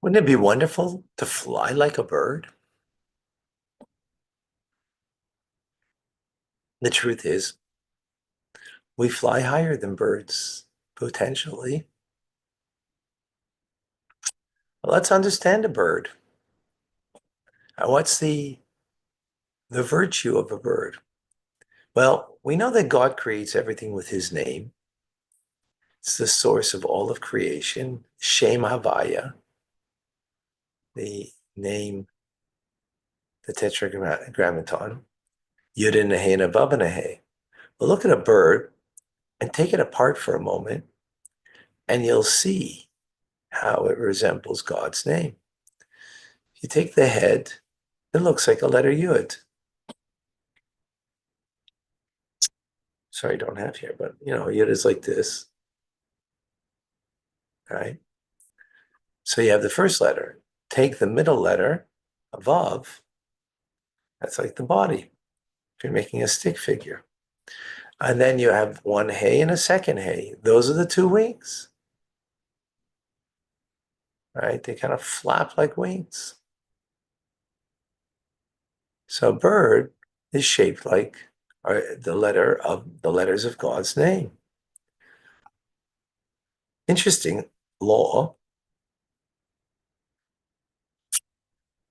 Wouldn't it be wonderful to fly like a bird? The truth is, we fly higher than birds, potentially. Well, let's understand a bird. What's the virtue of a bird? Well, we know that God creates everything with his name. It's the source of all of creation. Shem Havaya, the name, the tetragrammaton. Yud and a Hey and a Vav and a Hey. Well, look at a bird and take it apart for a moment, and you'll see how it resembles God's name. You take the head, it looks like a letter Yud. Sorry, I don't have here, but Yud is like this, right? So you have the first letter. Take the middle letter, a Vav, that's like the body, if you're making a stick figure. And then you have one Hey and a second Hey. Those are the two wings, right? They kind of flap like wings. So a bird is shaped like the letters of God's name. Interesting law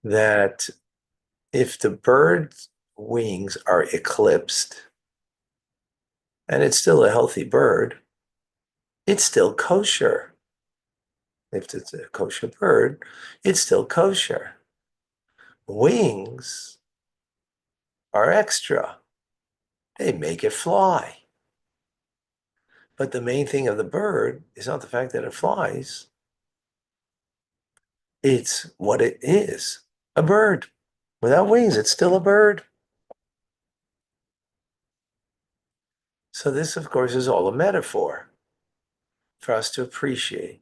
that if the bird's wings are eclipsed and it's still a healthy bird, it's still kosher. If it's a kosher bird, it's still kosher. Wings are extra. They make it fly. But the main thing of the bird is not the fact that it flies. It's what it is, a bird. Without wings, it's still a bird. So this, of course, is all a metaphor for us to appreciate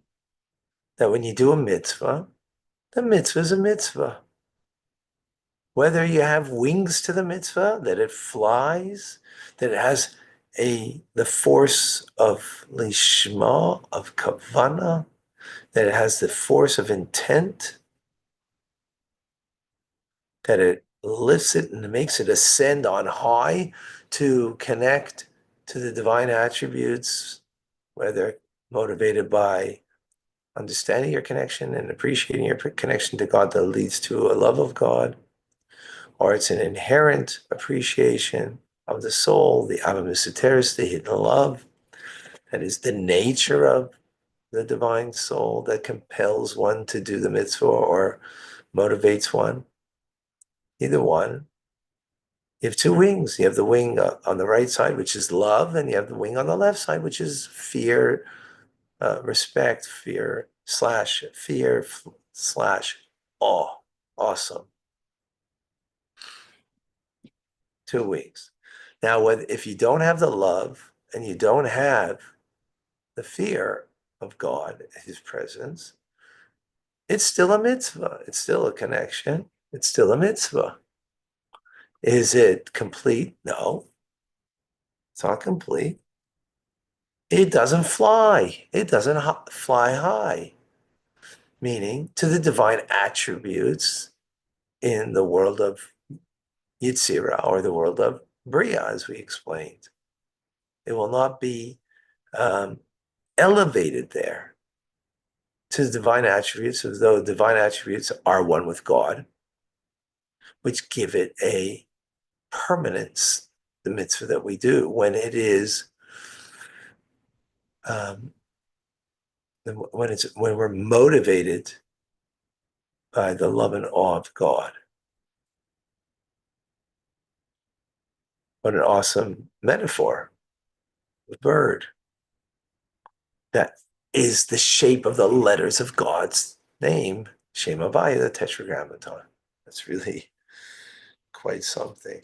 that when you do a mitzvah, the mitzvah is a mitzvah. Whether you have wings to the mitzvah, that it flies, that it has the force of lishma, of kavana, that it has the force of intent, that it lifts it and makes it ascend on high to connect to the divine attributes, whether motivated by understanding your connection and appreciating your connection to God that leads to a love of God, or it's an inherent appreciation of the soul, the Ava Misoteris, the hidden love, that is the nature of the divine soul that compels one to do the mitzvah or motivates one. Either one. You have two wings. You have the wing on the right side, which is love, and you have the wing on the left side, which is fear, respect, fear slash awe. Awesome. 2 weeks. Now, if you don't have the love and you don't have the fear of God, his presence, it's still a mitzvah. It's still a connection. It's still a mitzvah. Is it complete? No, it's not complete. It doesn't fly. It doesn't fly high, meaning to the divine attributes in the world of Yitzira or the world of Bria, as we explained. It will not be um, elevated there to the divine attributes, as though divine attributes are one with God, which give it a permanence, the mitzvah that we do, when it is um, when we're motivated by the love and awe of God. What an awesome metaphor. The bird that is the shape of the letters of God's name, Shem Havaya, the tetragrammaton. That's really quite something.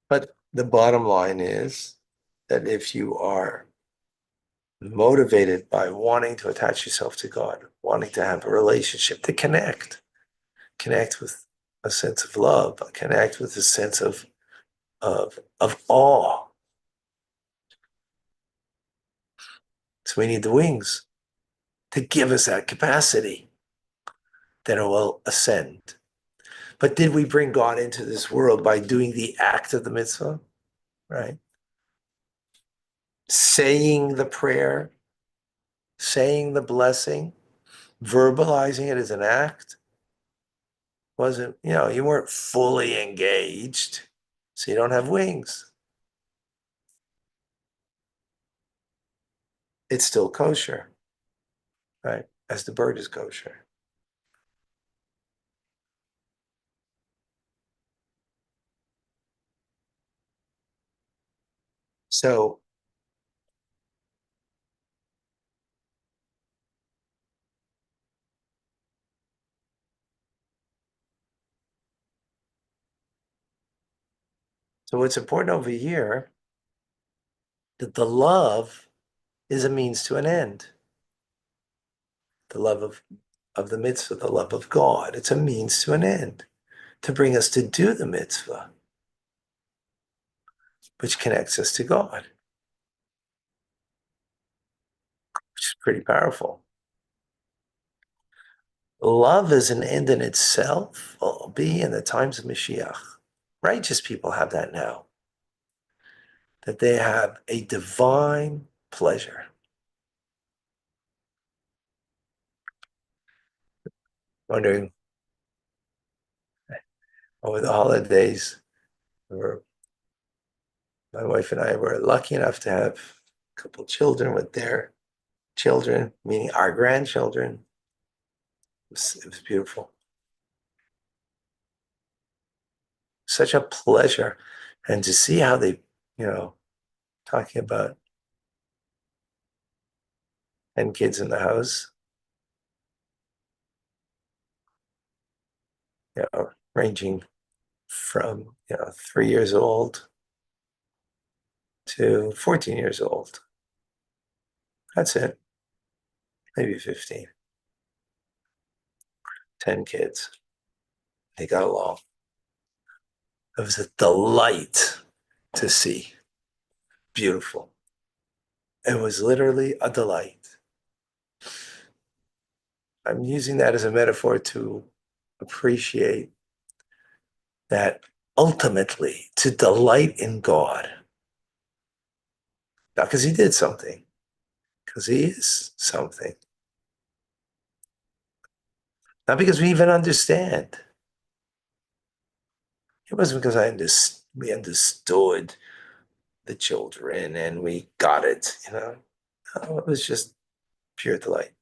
But the bottom line is that if you are motivated by wanting to attach yourself to God, wanting to have a relationship, to connect with a sense of love, connect with a sense of awe. So we need the wings. to give us that capacity that it will ascend. But did we bring God into this world by doing the act of the mitzvah, right? Saying the prayer, saying the blessing, verbalizing it as an act? Wasn't, you weren't fully engaged, so you don't have wings. It's still kosher, right? As the bird is kosher. So, so what's important over here that the love is a means to an end. The love of the mitzvah, the love of God. It's a means to an end to bring us to do the mitzvah, which connects us to God, which is pretty powerful. Love is an end in itself, will be in the times of Mashiach. Righteous people have that now, that they have a divine pleasure. Wondering over the holidays, my wife and I were lucky enough to have a couple children with their children, meaning our grandchildren. It was beautiful. Such a pleasure. And to see how they, talking about 10 kids in the house, ranging from, 3 years old to 14 years old. That's it. Maybe 15. 10 kids. They got along. It was a delight to see. Beautiful. It was literally a delight. I'm using that as a metaphor to appreciate that ultimately to delight in God. Not because he did something, because he is something. Not because we even understand. It wasn't because we understood the children and we got it, No, it was just pure delight.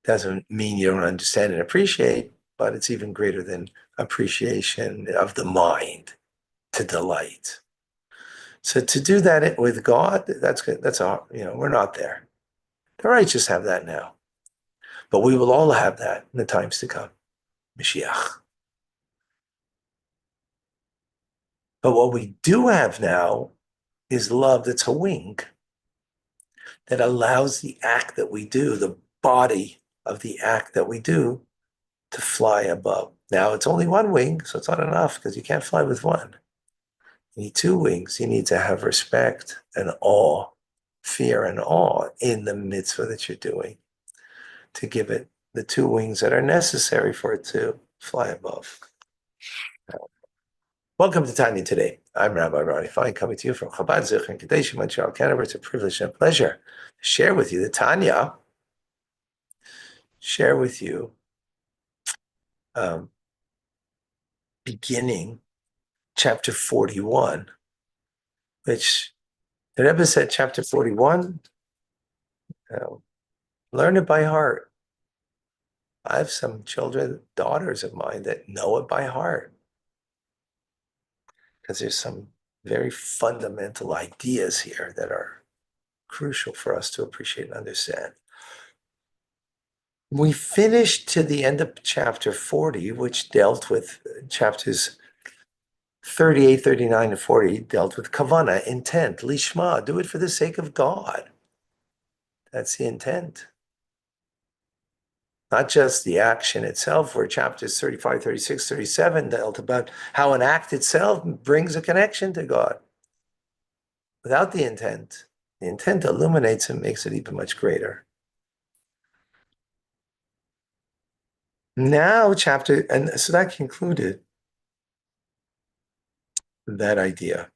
Doesn't mean you don't understand and appreciate, but it's even greater than appreciation of the mind to delight. So to do that with God, that's good. That's all, we're not there. The righteous have that now. But we will all have that in the times to come. Mashiach. But what we do have now is love that's a wing that allows the act that we do, the body of the act that we do, to fly above. Now it's only one wing, so it's not enough because you can't fly with one. You need two wings. You need to have respect and awe, fear and awe in the mitzvah that you're doing to give it the two wings that are necessary for it to fly above. Welcome to Tanya Today. I'm Rabbi Ronnie Fine, coming to you from Chabad Zich in Kadesh, Montreal, Canada. It's a privilege and a pleasure to share with you the Tanya, share with you beginning chapter 41, which the Rebbe said chapter 41, learn it by heart. I have some children, daughters of mine, that know it by heart because there's some very fundamental ideas here that are crucial for us to appreciate and understand. We finished to the end of chapter 40, which dealt with chapters 38, 39, and 40, dealt with kavana, intent, lishma, do it for the sake of God. That's the intent. Not just the action itself, where chapters 35, 36, 37 dealt about how an act itself brings a connection to God without the intent. The intent illuminates and makes it even much greater. Now, and so that concluded that idea.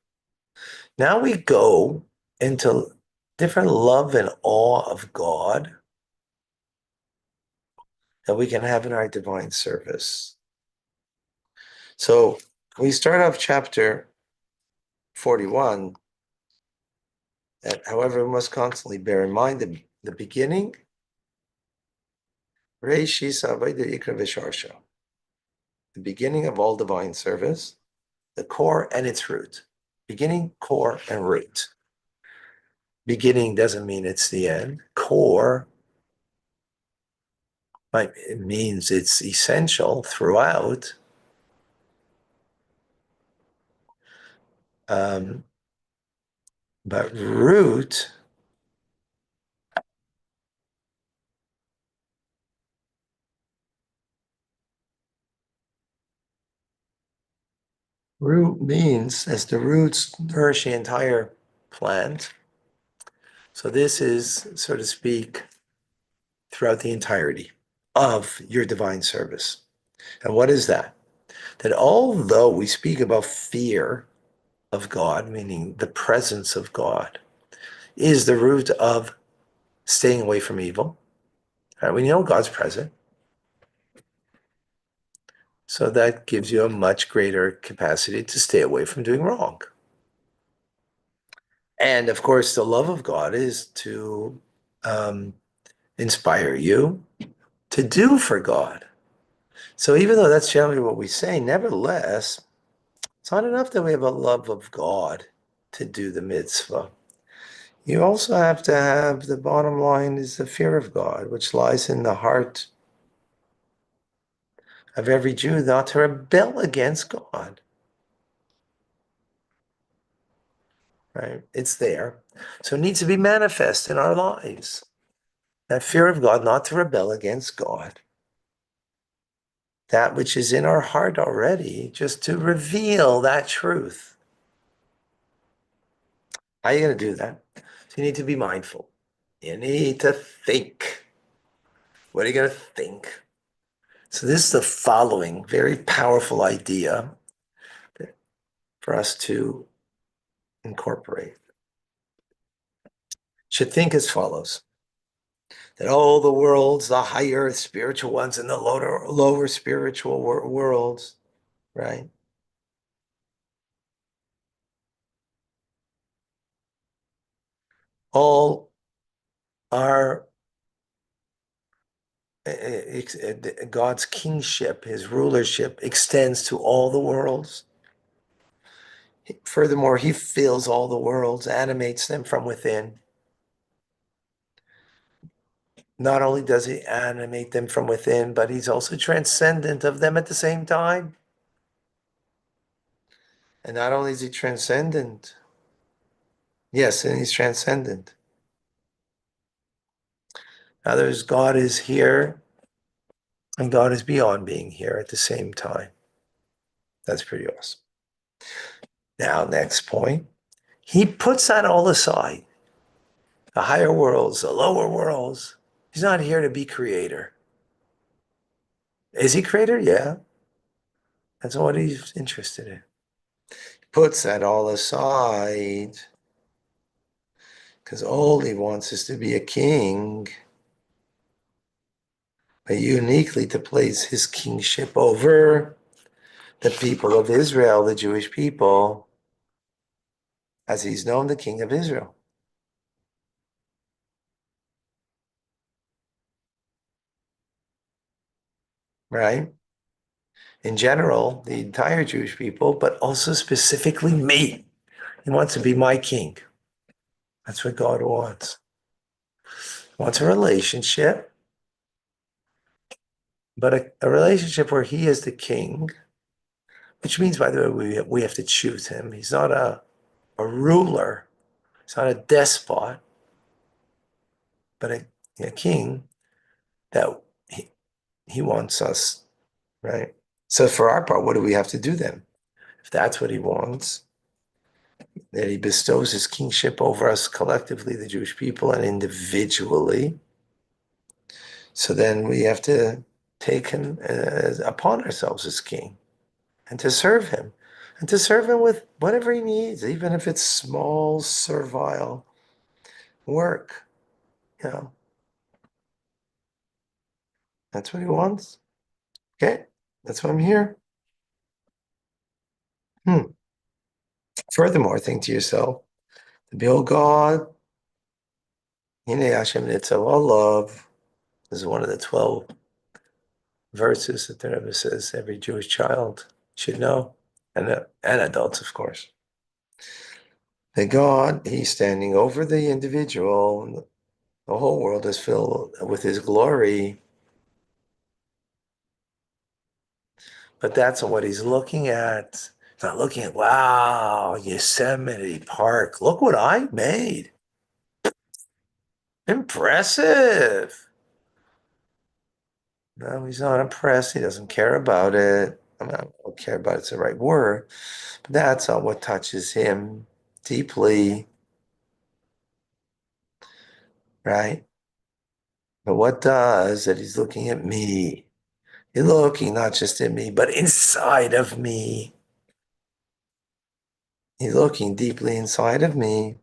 Now we go into different love and awe of God that we can have in our divine service. So we start off chapter 41, that, however, we must constantly bear in mind the beginning, the beginning of all divine service, the core and its root. Beginning, core, and root. Beginning doesn't mean it's the end. Core, it means it's essential throughout. But root means as the roots nourish the entire plant. So this is, so to speak, throughout the entirety of your divine service. And what is that? That although we speak about fear of God, meaning the presence of God, is the root of staying away from evil. Right? We know God's present. So that gives you a much greater capacity to stay away from doing wrong. And of course, the love of God is to inspire you to do for God. So even though that's generally what we say, nevertheless, it's not enough that we have a love of God to do the mitzvah. You also have to have, the bottom line is the fear of God, which lies in the heart of every Jew, not to rebel against God. Right? It's there. So it needs to be manifest in our lives. That fear of God, not to rebel against God. That which is in our heart already, just to reveal that truth. How are you going to do that? So you need to be mindful. You need to think. What are you going to think? So this is the following very powerful idea for us to incorporate. Should think as follows: that all the worlds, the higher spiritual ones and the lower spiritual worlds, right, all are God's kingship, his rulership extends to all the worlds. Furthermore, he fills all the worlds, animates them from within. Not only does he animate them from within, but he's also transcendent of them at the same time. And not only is he transcendent, yes, and he's transcendent. Others, God is here and God is beyond being here at the same time. That's pretty awesome. Now, next point. He puts that all aside. The higher worlds, the lower worlds. He's not here to be creator. Is he creator? Yeah. That's what he's interested in. He puts that all aside because all he wants is to be a king, but uniquely to place his kingship over the people of Israel, the Jewish people, as he's known the King of Israel. Right? In general, the entire Jewish people, but also specifically me. He wants to be my king. That's what God wants. He wants a relationship, but a relationship where he is the king, which means, by the way, we have to choose him. He's not a ruler. He's not a despot, but a king that he wants us, right? So for our part, what do we have to do then? If that's what he wants, that he bestows his kingship over us collectively, the Jewish people, and individually. So then we have to take him upon ourselves as king and to serve him and to serve him with whatever he needs, even if it's small, servile work. You know, that's what he wants. Okay, that's why I'm here. Hmm. Furthermore, think to yourself, behold God, Hine Hashem Nitzav, all love. This is one of the 12 verses that the Rebbe says every Jewish child should know, and adults, of course. That God, He's standing over the individual, and the whole world is filled with His glory. But that's what He's looking at. He's not looking at, wow, Yosemite Park. Look what I made. Impressive. No, He's not impressed. He doesn't care about it. I mean, I don't care about it's the right word. But that's not what touches Him deeply, right? But what does that He's looking at me. He's looking not just at me, but inside of me. He's looking deeply inside of me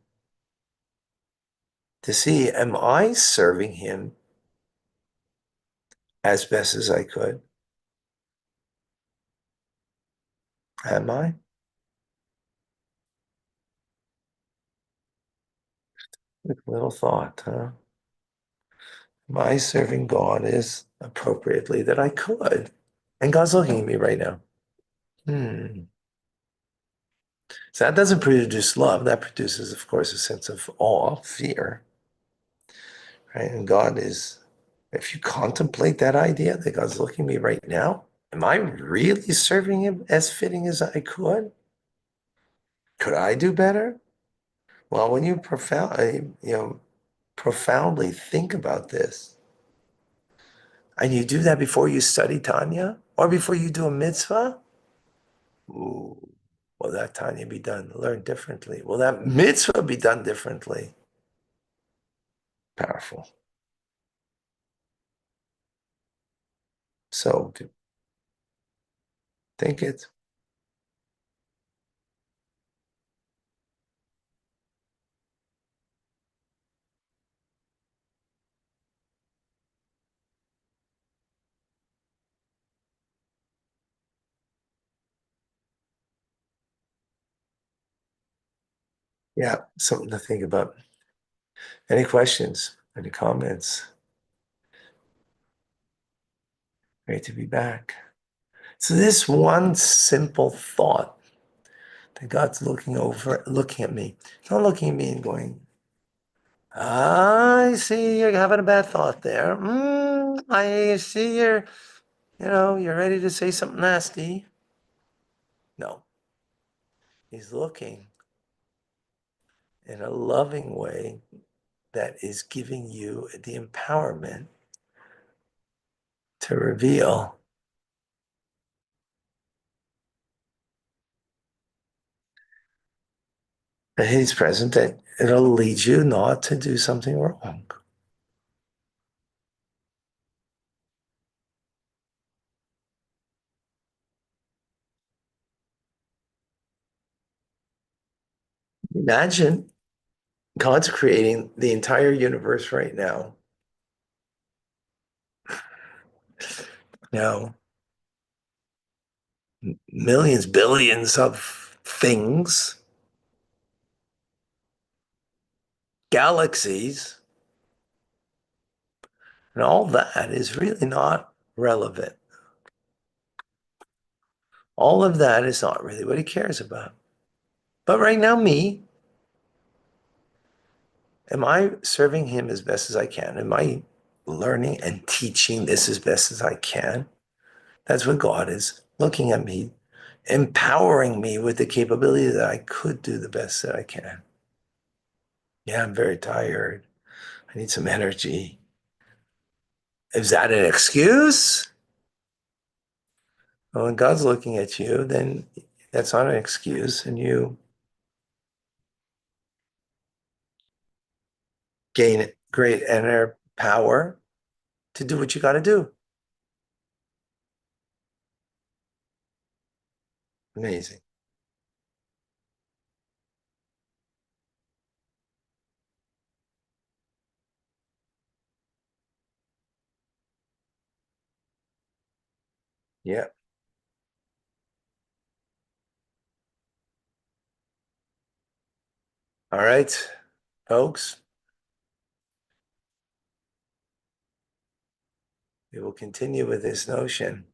to see, am I serving him as best as I could? Am I? Little thought, huh? Am I serving God as appropriately that I could? And God's looking at me right now. So that doesn't produce love. That produces, of course, a sense of awe, fear, right? And God is, if you contemplate that idea that God's looking at me right now, am I really serving him as fitting as I could? Could I do better? Well, when you profoundly think about this, and you do that before you study Tanya or before you do a mitzvah, ooh, will that Tanya be done, learned differently? Will that mitzvah be done differently? Powerful. So think it. Yeah, something to think about. Any questions? Any comments? Great to be back. So this one simple thought that God's looking at me, not looking at me and going, I see you're having a bad thought there. I see you're ready to say something nasty. No, he's looking in a loving way that is giving you the empowerment to reveal that he's present, that it'll lead you not to do something wrong. Imagine God's creating the entire universe right now. Now, millions, billions of things, galaxies, and all that is really not relevant. All of that is not really what he cares about. But right now, me, am I serving him as best as I can? Am I learning and teaching this as best as I can? That's what God is looking at me, empowering me with the capability that I could do the best that I can. Yeah, I'm very tired. I need some energy. Is that an excuse? Well, when God's looking at you, then that's not an excuse. And gain great inner power to do what you got to do. Amazing. Yeah. All right, folks, we will continue with this notion.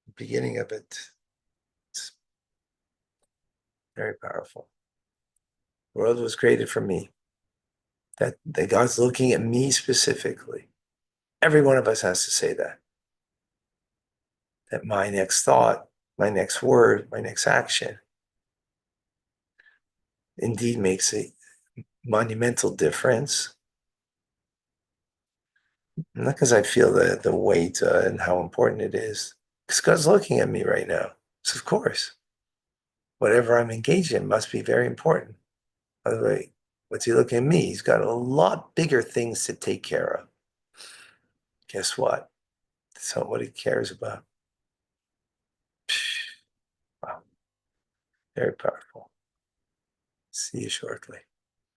The beginning of it, it's very powerful. The world was created for me. That God's looking at me specifically. Every one of us has to say that. That my next thought, my next word, my next action indeed makes a monumental difference. Not because I feel the weight and how important it is, because God's looking at me right now. So of course, whatever I'm engaged in must be very important. By the way, what's he looking at me? He's got a lot bigger things to take care of. Guess what? That's not what he cares about. Wow, very powerful. See you shortly.